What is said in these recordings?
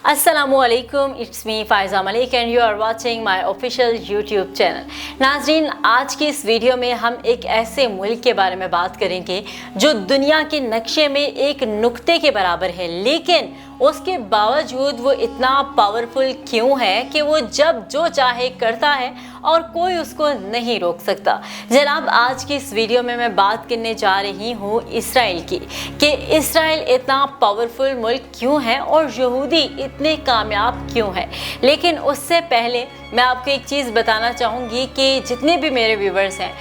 अस्सलामुअलैकुम, it's me Faiza Malik and you are watching my official YouTube channel. नाज़रीन, आज की इस वीडियो में हम एक ऐसे मुल्क के बारे में बात करेंगे जो दुनिया के नक्शे में एक नुक्ते के बराबर है, लेकिन उसके बावजूद वो इतना पावरफुल क्यों है कि वो जब जो चाहे करता है और कोई उसको नहीं रोक सकता। जनाब, आज की इस वीडियो में मैं बात करने जा रही हूँ इसराइल की, कि इसराइल इतना पावरफुल मुल्क क्यों है और यहूदी इतने कामयाब क्यों है। लेकिन उससे पहले मैं आपको एक चीज़ बताना चाहूँगी कि जितने भी मेरे व्यूवर्स हैं,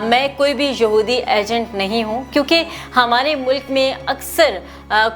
मैं कोई भी यहूदी एजेंट नहीं हूँ, क्योंकि हमारे मुल्क में अक्सर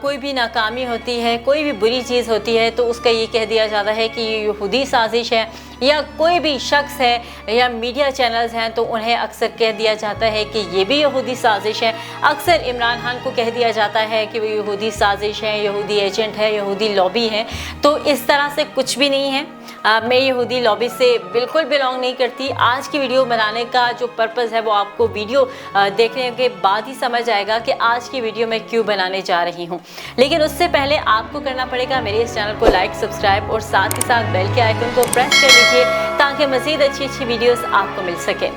कोई भी नाकामी होती है, कोई भी बुरी चीज़ होती है तो उसका ये कह दिया जाता है कि ये यहूदी साजिश है, या कोई भी शख्स है या मीडिया चैनल्स हैं तो उन्हें अक्सर कह दिया जाता है कि ये भी यहूदी साजिश है। अक्सर इमरान खान को कह दिया जाता है कि वो यहूदी साजिश है, यहूदी एजेंट है, यहूदी लॉबी है। तो इस तरह से कुछ भी नहीं है। मैं यहूदी लॉबी से बिल्कुल बिलोंग नहीं करती। आज की वीडियो बनाने का जो पर्पज़ है वो आपको वीडियो देखने के बाद ही समझ आएगा कि आज की वीडियो मैं क्यों बनाने जा रही हूँ। लेकिन उससे पहले आपको करना पड़ेगा मेरे इस चैनल को लाइक, सब्सक्राइब और साथ ही साथ बेल के आइकन को प्रेस कर लीजिए ताकि मज़ीद अच्छी वीडियोस आपको मिल सके।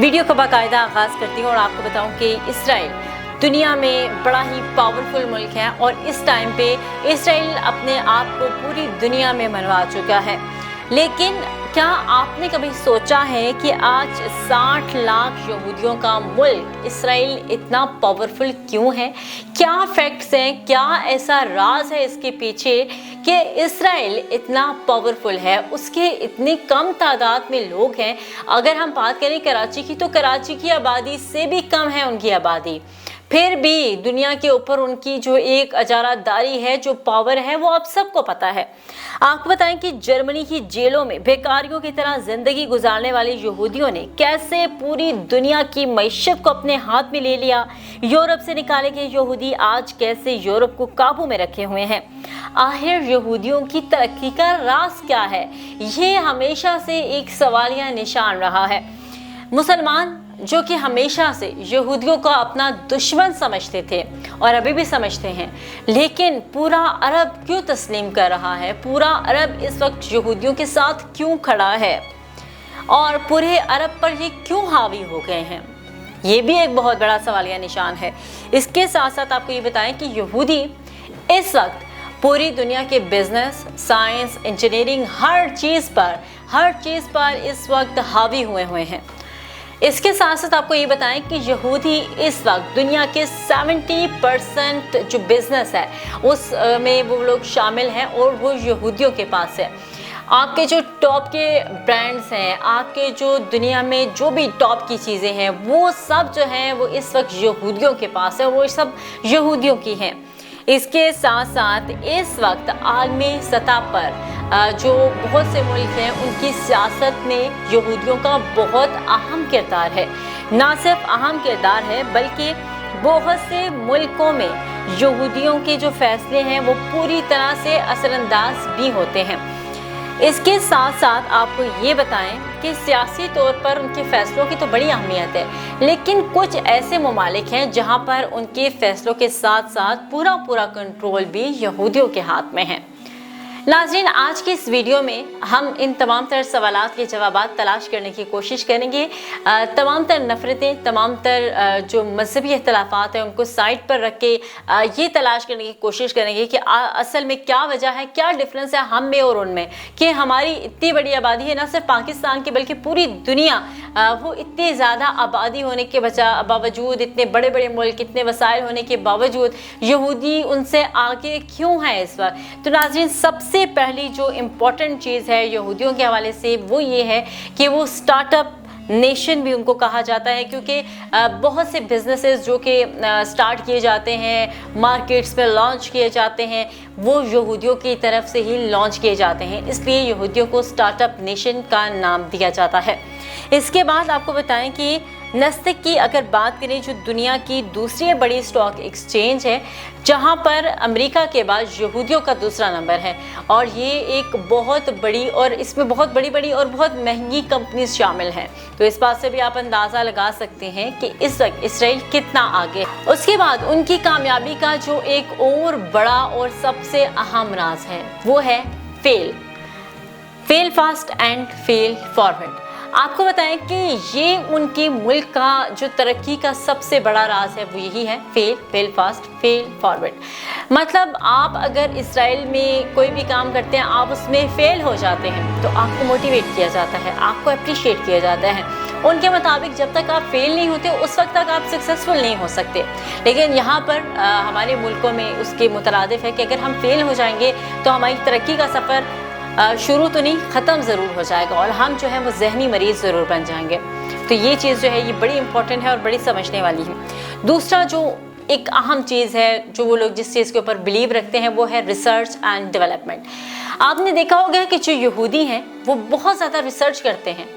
वीडियो का बाकायदा आगाज़ करती हूँ और आपको बताऊँ कि इसराइल दुनिया में बड़ा ही पावरफुल मुल्क है और इस टाइम पे इसराइल अपने आप को पूरी दुनिया में मनवा चुका है। लेकिन क्या आपने कभी सोचा है कि आज 60 लाख यहूदियों का मुल्क इसराइल इतना पावरफुल क्यों है? क्या फैक्ट्स हैं, क्या ऐसा राज है इसके पीछे कि इसराइल इतना पावरफुल है? उसके इतनी कम तादाद में लोग हैं। अगर हम बात करें कराची की तो कराची की आबादी से भी कम है उनकी आबादी, फिर भी दुनिया के ऊपर उनकी जो एक अजारादारी है, जो पावर है, वो आप सबको पता है। आपको बताएं कि जर्मनी की जेलों में बेकारियों की तरह जिंदगी गुजारने वाले यहूदियों ने कैसे पूरी दुनिया की मईशत को अपने हाथ में ले लिया। यूरोप से निकाले गए यहूदी आज कैसे यूरोप को काबू में रखे हुए हैं। आखिर यहूदियों की तरक्की का राज क्या है? ये हमेशा से एक सवालिया निशान रहा है। मुसलमान जो कि हमेशा से यहूदियों का अपना दुश्मन समझते थे और अभी भी समझते हैं, लेकिन पूरा अरब क्यों तस्लीम कर रहा है? पूरा अरब इस वक्त यहूदियों के साथ क्यों खड़ा है और पूरे अरब पर ये क्यों हावी हो गए हैं? ये भी एक बहुत बड़ा सवालिया निशान है। इसके साथ साथ आपको ये बताएं कि यहूदी इस वक्त पूरी दुनिया के बिजनेस, साइंस, इंजीनियरिंग, हर चीज़ पर इस वक्त हावी हुए हैं। इसके साथ साथ आपको ये बताएं कि यहूदी इस वक्त दुनिया के 70% जो बिज़नेस है उस में वो लोग शामिल हैं और वो यहूदियों के पास है। आपके जो टॉप के ब्रांड्स हैं, आपके जो दुनिया में जो भी टॉप की चीज़ें हैं, वो सब जो हैं वो इस वक्त यहूदियों के पास है, वो सब यहूदियों की हैं। इसके साथ साथ इस वक्त आलमी सतह पर जो बहुत से मुल्क हैं उनकी सियासत में यहूदियों का बहुत अहम किरदार है। ना सिर्फ अहम किरदार है बल्कि बहुत से मुल्कों में यहूदियों के जो फैसले हैं वो पूरी तरह से असरअंदाज भी होते हैं। इसके साथ साथ आपको ये बताएं कि सियासी तौर पर उनके फैसलों की तो बड़ी अहमियत है, लेकिन कुछ ऐसे ममालिक हैं जहां पर उनके फैसलों के साथ साथ पूरा कंट्रोल भी यहूदियों के हाथ में है। नाज़रीन, आज की इस वीडियो में हम इन तमाम तर सवालात के जवाबात तलाश करने की कोशिश करेंगे। तमाम तर नफ़रतें, तमाम तर जो मजहबी इख्तलाफात हैं उनको साइड पर रख के ये तलाश करने की कोशिश करेंगे कि असल में क्या वजह है, क्या डिफरेंस है हम में और उनमें, कि हमारी इतनी बड़ी आबादी है, ना सिर्फ पाकिस्तान की बल्कि पूरी दुनिया, वो इतनी ज़्यादा आबादी होने के बावजूद, इतने बड़े बड़े मुल्क, इतने वसाइल होने के बावजूद यहूदी उनसे आगे क्यों हैं इस वक्त। तो नाज़रीन, सबसे पहली जो इम्पोर्टेंट चीज़ है यहूदियों के हवाले से वो ये है कि वो स्टार्टअप नेशन भी उनको कहा जाता है, क्योंकि बहुत से बिजनेसेस जो कि स्टार्ट किए जाते हैं, मार्केट्स में लॉन्च किए जाते हैं, वो यहूदियों की तरफ से ही लॉन्च किए जाते हैं, इसलिए यहूदियों को स्टार्टअप नेशन का नाम दिया जाता है। इसके बाद आपको बताएं कि नस्दक की अगर बात करें, जो दुनिया की दूसरी बड़ी स्टॉक एक्सचेंज है, जहां पर अमेरिका के बाद यहूदियों का दूसरा नंबर है, और ये एक बहुत बड़ी और इसमें बहुत बड़ी और बहुत महंगी कंपनीज शामिल हैं। तो इस बात से भी आप अंदाज़ा लगा सकते हैं कि इस वक्त इसराइल कितना आगे है। उसके बाद उनकी कामयाबी का जो एक और बड़ा और सबसे अहम राज है वो है fail fast and fail forward. आपको बताएं कि ये उनके मुल्क का जो तरक्की का सबसे बड़ा राज है वो यही है, फेल फास्ट फेल फॉरवर्ड। मतलब आप अगर इसराइल में कोई भी काम करते हैं, आप उसमें फेल हो जाते हैं तो आपको मोटिवेट किया जाता है, आपको अप्रिशिएट किया जाता है। उनके मुताबिक जब तक आप फेल नहीं होते उस वक्त तक आप सक्सेसफुल नहीं हो सकते। लेकिन यहाँ पर हमारे मुल्कों में उसके मुतरादिफ है कि अगर हम फेल हो जाएंगे तो हमारी तरक्की का सफ़र शुरू तो नहीं, ख़त्म ज़रूर हो जाएगा और हम जो है वो जहनी मरीज़ ज़रूर बन जाएंगे। तो ये चीज़ जो है ये बड़ी इंपॉर्टेंट है और बड़ी समझने वाली है। दूसरा जो एक अहम चीज़ है, जो वो लोग जिस चीज़ के ऊपर बिलीव रखते हैं, वो है रिसर्च एंड डेवलपमेंट। आपने देखा होगा कि जो यहूदी हैं वो बहुत ज़्यादा रिसर्च करते हैं,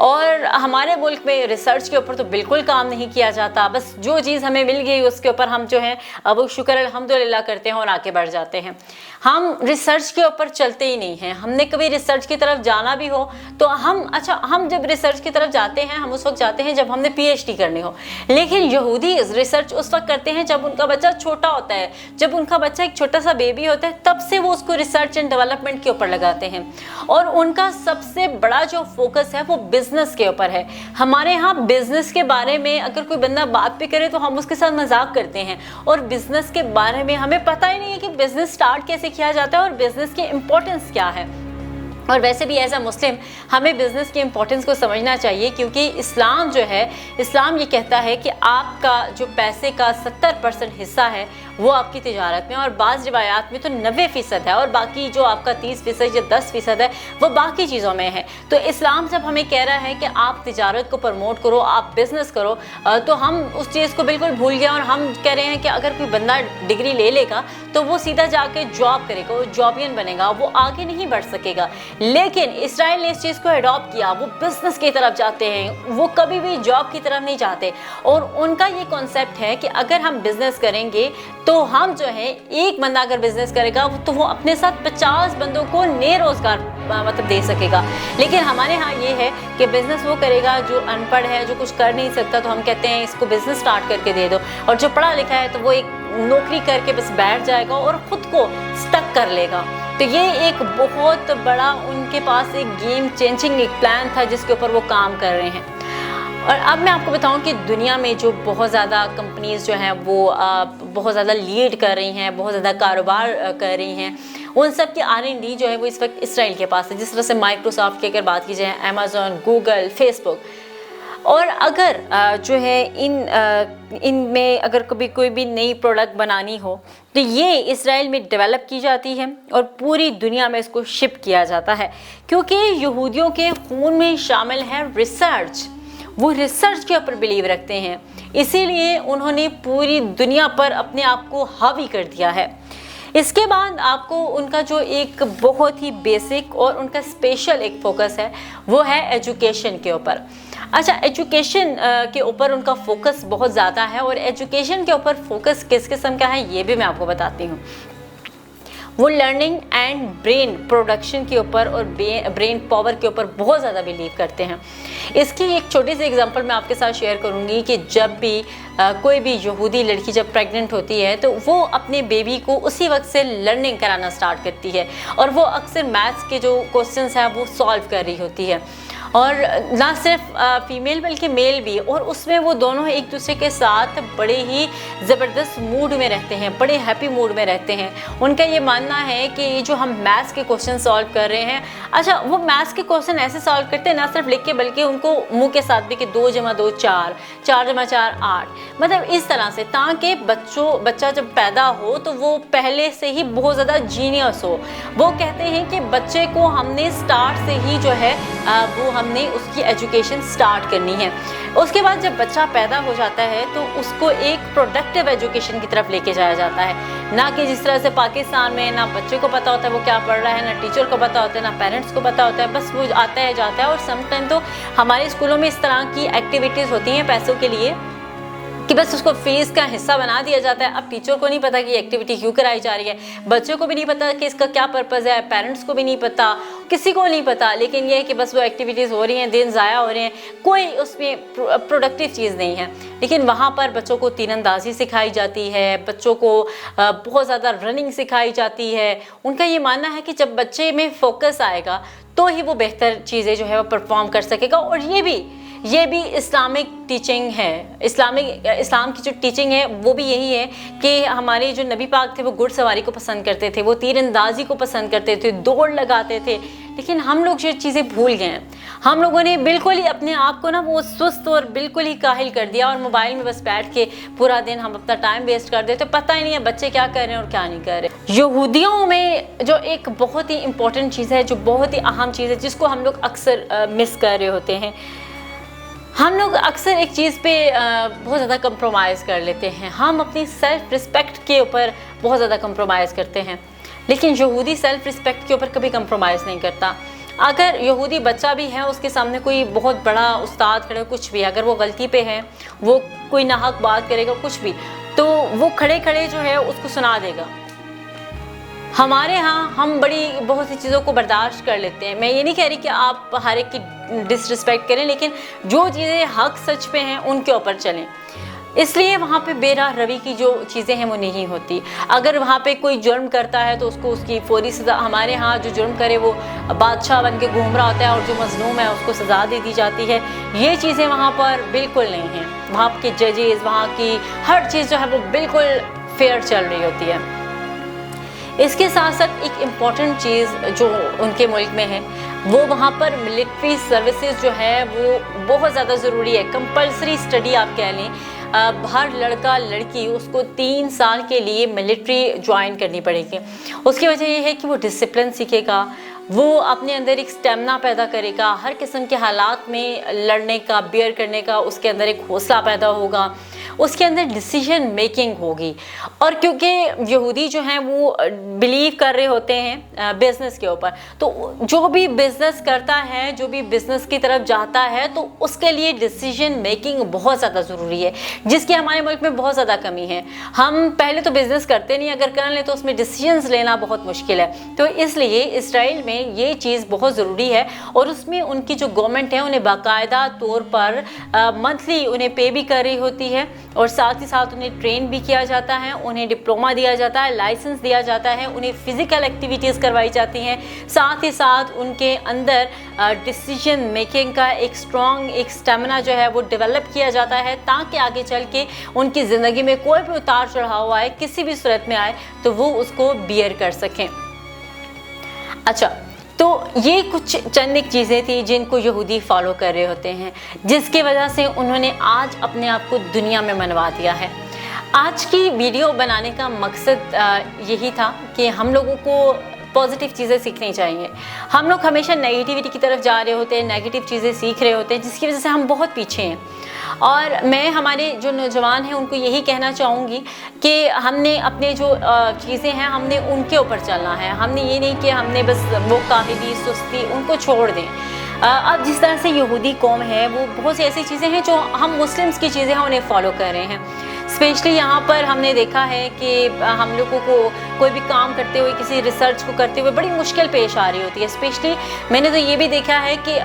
और हमारे मुल्क में रिसर्च के ऊपर तो बिल्कुल काम नहीं किया जाता। बस जो चीज़ हमें मिल गई उसके ऊपर हम जो है अब शुक्र अल्हम्दुलिल्लाह करते हैं और आगे बढ़ जाते हैं। हम रिसर्च के ऊपर चलते ही नहीं हैं। हमने कभी रिसर्च की तरफ जाना भी हो तो हम जब रिसर्च की तरफ जाते हैं, हम उस वक्त जाते हैं जब हमने PhD करनी हो। लेकिन यहूदी रिसर्च उस वक्त करते हैं जब उनका बच्चा छोटा होता है, जब उनका बच्चा एक छोटा सा बेबी होता है, तब से वो उसको रिसर्च एंड डेवलपमेंट के ऊपर लगाते हैं। और उनका सबसे बड़ा जो फोकस है वो बिजनेस के ऊपर है। हमारे यहाँ बिजनेस के बारे में अगर कोई बंदा बात भी करे तो हम उसके साथ मजाक करते हैं, और बिजनेस के बारे में हमें पता ही नहीं है कि बिजनेस स्टार्ट कैसे किया जाता है और बिजनेस की इंपॉर्टेंस क्या है। और वैसे भी एज अ मुस्लिम हमें बिज़नेस की इंपॉर्टेंस को समझना चाहिए, क्योंकि इस्लाम जो है, इस्लाम ये कहता है कि आपका जो पैसे का 70% हिस्सा है वो आपकी तिजारत में, और बाज़ रिवायात में तो 90% है, और बाकी जो आपका 30% या 10% है वो बाकी चीज़ों में है। तो इस्लाम जब हमें कह रहा है कि आप तिजारत को प्रमोट करो, आप बिज़नेस करो, तो हम उस चीज़ को बिल्कुल भूल गए और हम कह रहे हैं कि अगर कोई बंदा डिग्री ले लेगा तो वो सीधा जाके जॉब करेगा, वो जॉबियन बनेगा, वो आगे नहीं बढ़ सकेगा। लेकिन इसराइल ने इस चीज़ को अडॉप्ट किया, वो बिजनेस की तरफ जाते हैं, वो कभी भी जॉब की तरफ नहीं जाते। और उनका ये कॉन्सेप्ट है कि अगर हम बिजनेस करेंगे तो हम जो है, एक बंदा अगर बिजनेस करेगा तो वो अपने साथ 50 बंदों को नए रोजगार मतलब दे सकेगा। लेकिन हमारे यहाँ ये है कि बिजनेस वो करेगा जो अनपढ़ है, जो कुछ कर नहीं सकता, तो हम कहते हैं इसको बिजनेस स्टार्ट करके दे दो, और जो पढ़ा लिखा है तो वो एक नौकरी करके बस बैठ जाएगा और खुद को स्टक कर लेगा। तो ये एक बहुत बड़ा उनके पास एक गेम चेंजिंग एक प्लान था जिसके ऊपर वो काम कर रहे हैं। और अब मैं आपको बताऊं कि दुनिया में जो बहुत ज़्यादा कंपनीज जो हैं वो बहुत ज़्यादा लीड कर रही हैं, बहुत ज़्यादा कारोबार कर रही हैं, उन सब की R&D जो है वो इस वक्त इसराइल के पास है। जिस तरह से माइक्रोसॉफ्ट की अगर बात की जाए, अमेज़न, गूगल, फेसबुक, और अगर जो है इनमें अगर कभी कोई भी नई प्रोडक्ट बनानी हो तो ये इसराइल में डेवलप की जाती है और पूरी दुनिया में इसको शिप किया जाता है, क्योंकि यहूदियों के खून में शामिल है रिसर्च। वो रिसर्च के ऊपर बिलीव रखते हैं, इसीलिए उन्होंने पूरी दुनिया पर अपने आप को हावी कर दिया है। इसके बाद आपको उनका जो एक बहुत ही बेसिक और उनका स्पेशल एक फोकस है वो है एजुकेशन के ऊपर। अच्छा, एजुकेशन के ऊपर उनका फोकस बहुत ज़्यादा है, और एजुकेशन के ऊपर फोकस किस किस्म का है ये भी मैं आपको बताती हूँ। वो लर्निंग एंड ब्रेन प्रोडक्शन के ऊपर और ब्रेन पावर के ऊपर बहुत ज़्यादा बिलीव करते हैं। इसकी एक छोटी सी एग्जांपल मैं आपके साथ शेयर करूंगी कि जब भी कोई भी यहूदी लड़की जब प्रेग्नेंट होती है तो वो अपने बेबी को उसी वक्त से लर्निंग कराना स्टार्ट करती है, और वो अक्सर मैथ्स के जो क्वेश्चंस हैं वो सॉल्व कर रही होती है, और ना सिर्फ फीमेल बल्कि मेल भी, और उसमें वो दोनों एक दूसरे के साथ बड़े ही ज़बरदस्त मूड में रहते हैं, बड़े हैप्पी मूड में रहते हैं। उनका ये मानना है कि ये जो हम मैथ्स के क्वेश्चन सॉल्व कर रहे हैं, अच्छा वो मैथ्स के क्वेश्चन ऐसे सॉल्व करते हैं ना सिर्फ लिख के, बल्कि उनको मुंह के साथ भी कि 2 × 2 4, 4 × 4 8, मतलब इस तरह से, ताकि बच्चा जब पैदा हो तो वो पहले से ही बहुत ज़्यादा जीनियस हो। वो कहते हैं कि बच्चे को हमने स्टार्ट से ही जो है वो हमने उसकी एजुकेशन स्टार्ट करनी है। उसके बाद जब बच्चा पैदा हो जाता है तो उसको एक प्रोडक्टिव एजुकेशन की तरफ लेके जाया जाता है, ना कि जिस तरह से पाकिस्तान में ना बच्चे को पता होता है वो क्या पढ़ रहा है, ना टीचर को पता होता है, ना पेरेंट्स को पता होता है, बस वो आता है जाता है। और समटाइम तो हमारे स्कूलों में इस तरह की एक्टिविटीज़ होती हैं पैसों के लिए कि बस उसको फीस का हिस्सा बना दिया जाता है। अब टीचर को नहीं पता कि एक्टिविटी क्यों कराई जा रही है, बच्चों को भी नहीं पता कि इसका क्या पर्पज़ है, पेरेंट्स को भी नहीं पता, किसी को नहीं पता, लेकिन ये है कि बस वो एक्टिविटीज़ हो रही हैं, दिन ज़ाया हो रहे हैं, कोई उसमें प्रोडक्टिव चीज़ नहीं है। लेकिन वहाँ पर बच्चों को तीरंदाजी सिखाई जाती है, बच्चों को बहुत ज़्यादा रनिंग सिखाई जाती है। उनका ये मानना है कि जब बच्चे में फोकस आएगा तो ही वो बेहतर चीज़ें जो है वो परफॉर्म कर सकेगा। और ये भी इस्लामिक टीचिंग है, इस्लाम की जो टीचिंग है वो भी यही है कि हमारे जो नबी पाक थे वो घुड़सवारी को पसंद करते थे, वो तीरंदाजी को पसंद करते थे, दौड़ लगाते थे। लेकिन हम लोग ये चीज़ें भूल गए हैं। हम लोगों ने बिल्कुल ही अपने आप को ना वो सुस्त और बिल्कुल ही काहिल कर दिया और मोबाइल में बस बैठ के पूरा दिन हम अपना टाइम वेस्ट कर देते, पता ही नहीं है बच्चे क्या कर रहे हैं और क्या नहीं कर रहे। यहूदियों में जो एक बहुत ही इंपॉर्टेंट चीज़ है, जो बहुत ही अहम चीज़ है, जिसको हम लोग अक्सर मिस कर रहे होते हैं, हम लोग अक्सर एक चीज़ पे बहुत ज़्यादा कंप्रोमाइज़ कर लेते हैं। हम अपनी सेल्फ़ रिस्पेक्ट के ऊपर बहुत ज़्यादा कंप्रोमाइज़ करते हैं, लेकिन यहूदी सेल्फ़ रिस्पेक्ट के ऊपर कभी कंप्रोमाइज़ नहीं करता। अगर यहूदी बच्चा भी है, उसके सामने कोई बहुत बड़ा उस्ताद खड़े, कुछ भी, अगर वो गलती पे है, वो कोई नाहक बात करेगा, कुछ भी, तो वो खड़े खड़े जो है उसको सुना देगा। हमारे यहाँ हम बहुत सी चीज़ों को बर्दाश्त कर लेते हैं। मैं ये नहीं कह रही कि आप हर एक की डिसरिस्पेक्ट करें, लेकिन जो चीज़ें हक सच पे हैं उनके ऊपर चलें। इसलिए वहाँ पे बेराह रवि की जो चीज़ें हैं वो नहीं होती। अगर वहाँ पे कोई जुर्म करता है तो उसको उसकी फौरी सज़ा, हमारे यहाँ जो जुर्म करे वो बादशाह बन के घूम रहा होता है और जो मजलूम है उसको सज़ा दे दी जाती है। ये चीज़ें वहाँ पर बिल्कुल नहीं हैं। वहाँ के जजेस, वहाँ की हर चीज़ जो है वो बिल्कुल फेयर चल रही होती है। इसके साथ साथ एक इम्पॉर्टेंट चीज़ जो उनके मुल्क में है, वो वहाँ पर मिलिट्री सर्विसेज जो है वो बहुत ज़्यादा ज़रूरी है। कंपल्सरी स्टडी आप कह लें, हर लड़का लड़की उसको 3 साल के लिए मिलिट्री ज्वाइन करनी पड़ेगी। उसकी वजह ये है कि वो डिसिप्लिन सीखेगा, वो अपने अंदर एक स्टेमिना पैदा करेगा, हर किस्म के हालात में लड़ने का, बियर करने का उसके अंदर एक हौसला पैदा होगा, उसके अंदर डिसीजन मेकिंग होगी। और क्योंकि यहूदी जो हैं वो बिलीव कर रहे होते हैं बिज़नेस के ऊपर, तो जो भी बिज़नेस करता है, जो भी बिज़नेस की तरफ जाता है, तो उसके लिए डिसीजन मेकिंग बहुत ज़्यादा ज़रूरी है, जिसकी हमारे मुल्क में बहुत ज़्यादा कमी है। हम पहले तो बिज़नेस करते नहीं, अगर कर लें तो उसमें डिसीजंस लेना बहुत मुश्किल है। तो इसलिए इसराइल में ये चीज़ बहुत ज़रूरी है और उसमें उनकी जो गवर्नमेंट है उन्हें बाकायदा तौर पर मंथली उन्हें पे भी कर रही होती है और साथ ही साथ उन्हें ट्रेन भी किया जाता है, उन्हें डिप्लोमा दिया जाता है, लाइसेंस दिया जाता है, उन्हें फ़िज़िकल एक्टिविटीज़ करवाई जाती हैं। साथ ही साथ उनके अंदर डिसीजन मेकिंग का एक स्ट्रॉन्ग एक स्टेमिना जो है वो डेवलप किया जाता है, ताकि आगे चल के उनकी ज़िंदगी में कोई भी उतार चढ़ाव आए, किसी भी सूरत में आए, तो वो उसको बियर कर सकें। अच्छा, तो ये कुछ चंद एक चीज़ें थी जिनको यहूदी फॉलो कर रहे होते हैं, जिसकी वजह से उन्होंने आज अपने आप को दुनिया में मनवा दिया है। आज की वीडियो बनाने का मकसद यही था कि हम लोगों को पॉजिटिव चीज़ें सीखनी चाहिए। हम लोग हमेशा नेगेटिविटी की तरफ जा रहे होते हैं, नेगेटिव चीज़ें सीख रहे होते हैं, जिसकी वजह से हम बहुत पीछे हैं। और मैं हमारे जो नौजवान हैं उनको यही कहना चाहूँगी कि हमने अपने जो चीज़ें हैं हमने उनके ऊपर चलना है। हमने ये नहीं कि हमने बस वो काहिली सुस्ती उनको छोड़ दें। अब जिस तरह से यहूदी कौम है वो बहुत सी ऐसी चीज़ें हैं जो हम मुस्लिम्स की चीज़ें हैं उन्हें फॉलो कर रहे हैं। स्पेशली यहाँ पर हमने देखा है कि हम लोगों को कोई भी काम करते हुए, किसी रिसर्च को करते हुए बड़ी मुश्किल पेश आ रही होती है। स्पेशली मैंने तो ये भी देखा है कि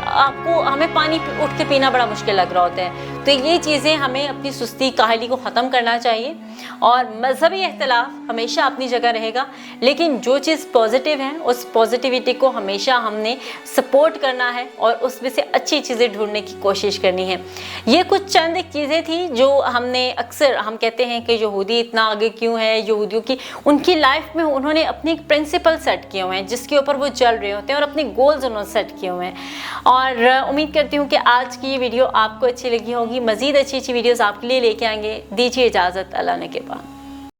हमें पानी उठ के पीना बड़ा मुश्किल लग रहा होता है। तो ये चीज़ें हमें अपनी सुस्ती काहली को ख़त्म करना चाहिए। और मजहबी इख्तिलाफ हमेशा अपनी जगह रहेगा, लेकिन जो चीज़ पॉजिटिव है उस पॉजिटिविटी को हमेशा हमने सपोर्ट करना है और उसमें से अच्छी चीज़ें ढूंढने की कोशिश करनी है। ये कुछ चंद एक चीज़ें थी जो हमने अक्सर हम कहते हैं कि यहूदी इतना आगे क्यों है, यहूदियों की उनकी लाइफ में उन्होंने अपने एक प्रिंसिपल सेट किए हुए हैं जिसके ऊपर वो चल रहे होते हैं और अपने गोल्स उन्होंने सेट किए हुए हैं। और उम्मीद करती हूँ कि आज की ये वीडियो आपको अच्छी लगी होगी। मज़ीद अच्छी अच्छी वीडियोज़ आपके लिए लेके आएंगे। दीजिए इजाज़त, अल्लाह ने के बाद।